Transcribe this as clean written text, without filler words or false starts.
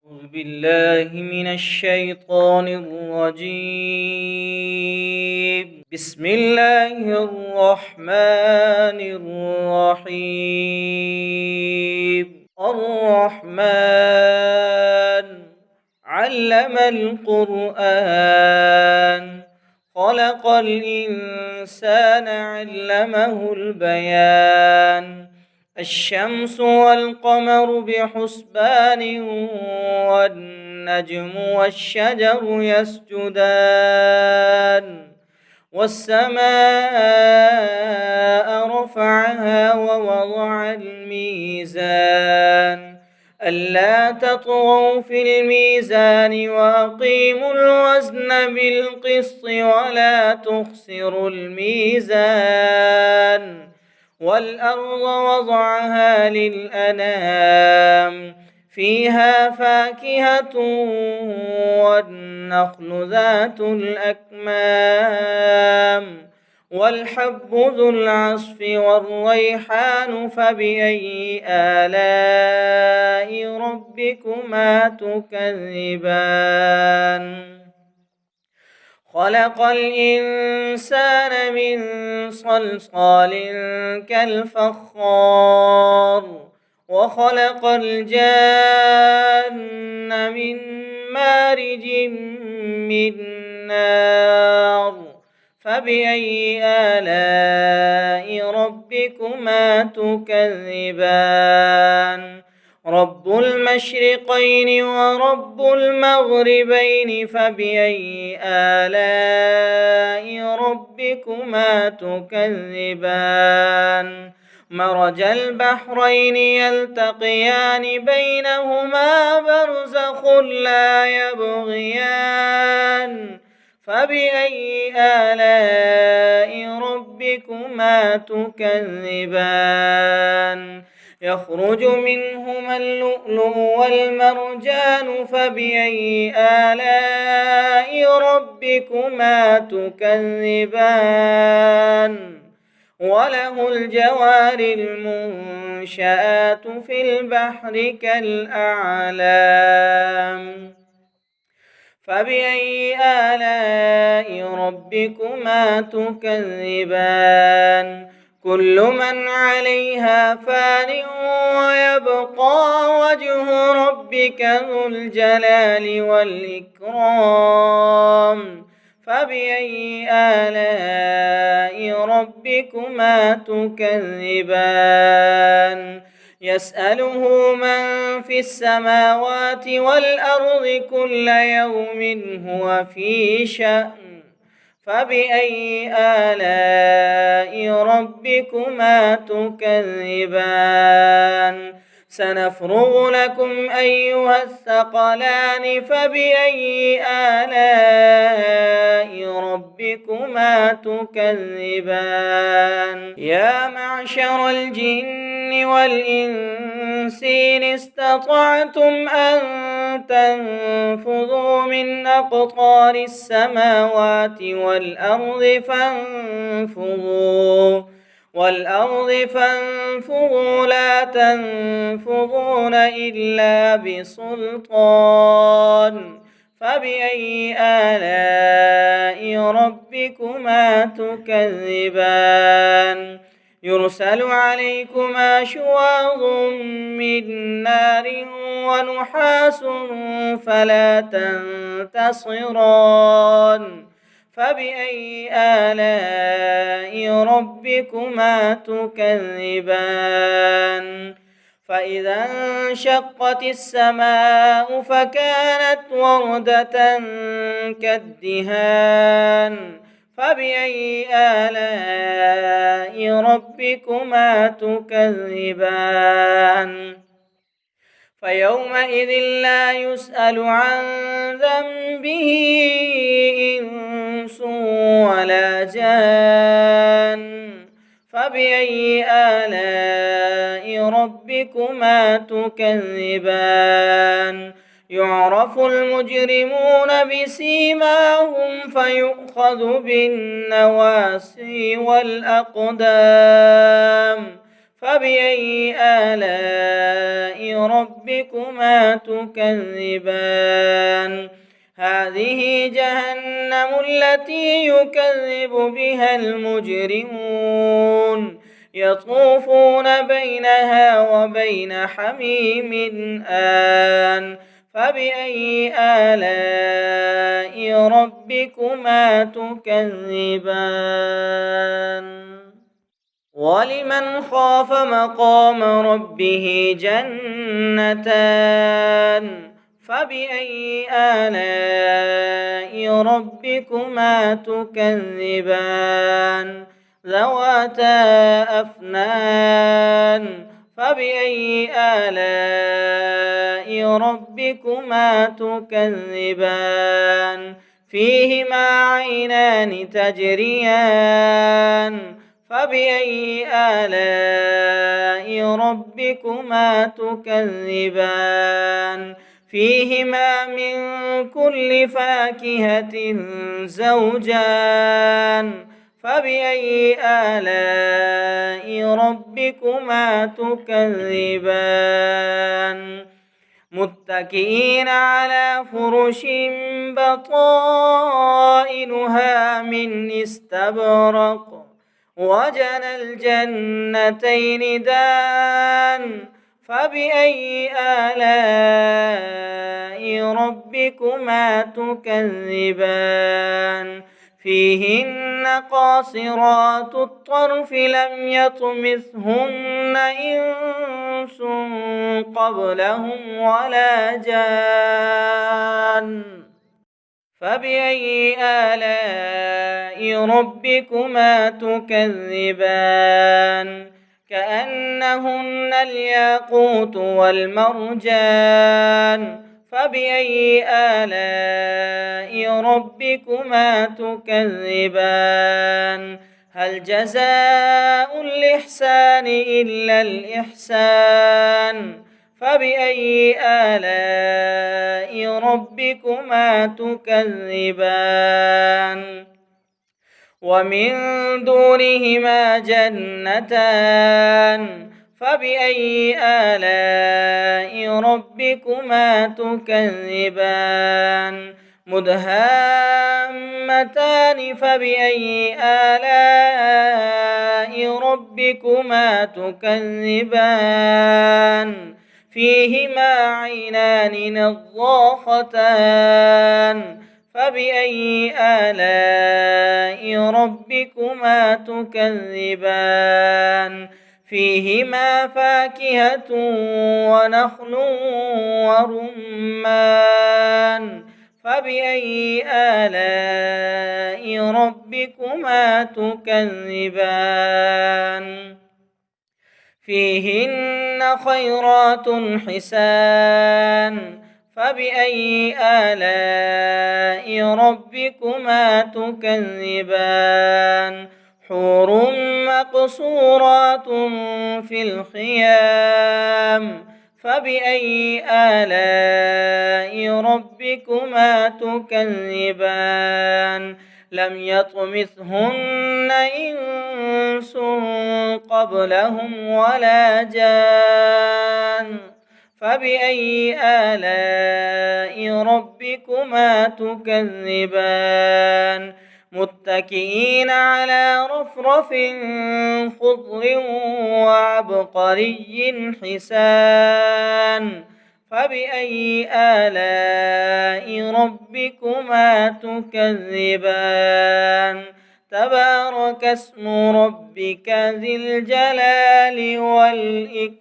أعوذ بالله من الشيطان الرجيم. بسم الله الرحمن الرحيم. الرحمن علم القرآن، خلق الإنسان علمه البيان. الشمس والقمر بحسبان، والنجم والشجر يسجدان. والسماء رفعها ووضع الميزان ألا تطغوا في الميزان وأقيموا الوزن بالقسط ولا تخسروا الميزان. والأرض وضعها للأنام، فيها فاكهة والنخل ذات الأكمام والحب ذو العصف والريحان. فبأي آلاء ربكما تكذبان؟ خلق الإنسان من صلصال كالفخار، وخلق الجان من مارج من نار. فبأي آلاء ربكما تكذبان؟ رب المشرقين ورب المغربين، فبأي آلاء ربكما تكذبان؟ مرج البحرين يلتقيان بينهما برزخ لا يبغيان. فبأي آلاء ربكما تكذبان؟ يخرج منهما اللؤلؤ والمرجان. فبأي آلاء ربكما تكذبان؟ وله الجوار المنشآت في البحر كالأعلام. فبأي آلاء ربكما تكذبان؟ كل من عليها فان ويبقى وجه ربك ذو الجلال والإكرام. فبأي آلاء ربكما تكذبان؟ يسأله من في السماوات والأرض كل يوم هو في شأن. فبأي آلاء ربكما تكذبان؟ سنفرغ لكم أيها الثقلان. فبأي آلاء ربكما تكذبان؟ يا معشر الجن والإنس إن استطعتم أن تنفذوا من أقطار السماوات والأرض فانفذوا لا تنفذون إلا بسلطان. فبأي آلاء ربكما تكذبان؟ يرسل عليكما شواظ من نار ونحاس فلا تنتصران. فبأي آلاء ربكما تكذبان؟ فإذا انشقت السماء فكانت وردة كالدهان. فبأي آلاء ربكما تكذبان؟ فيومئذ لا يسأل عن ذنبه إنس ولا جان. فبأي آلاء ربكما تكذبان؟ يعرف المجرمون بسيماهم فيؤخذ بالنواصي والأقدام. فبأي آلاء ربكما تكذبان هذه جهنم التي يكذب بها المجرمون يطوفون بينها وبين حميم آن فبأي آلاء ربكما تكذبان ولمن خاف مقام ربه جنتان فبأي آلاء ربكما تكذبان ذواتا أفنان فبأي آلاء ربكما تكذبان فيهما عينان تجريان فبأي آلاء ربكما تكذبان فيهما من كل فاكهة زوجان فبأي آلاء ربكما تكذبان متكئين على فرش بطائنها من استبرق وجنى الجنتين دان فبأي آلاء ربكما تكذبان فيهن قاصرات الطرف لم يطمثهن إنس قبلهم ولا جان فبأي آلاء ربكما تكذبان كأنهن الياقوت والمرجان فبأي آلاء ربكما تكذبان هل جزاء الإحسان إلا الإحسان فبأي آلاء ربكما تكذبان ومن دونهما جنتان فبأي آلاء ربكما تكذبان مدهامتان فبأي آلاء ربكما تكذبان فيهما عينان نضاختان فبأي آلاء ربكما تكذبان فيهما فاكهة ونخل ورمان فبأي آلاء ربكما تكذبان فيهن خيرات حسان فبأي آلاء ربكما تكذبان حور مقصورات في الخيام فبأي آلاء ربكما تكذبان لم يطمثهن إنس قبلهم ولا جان فبأي آلاء ربكما تكذبان متكئين على رفرف خضر وعبقري حسان فبأي آلاء ربكما تكذبان تبارك اسم ربك ذي الجلال والإكرام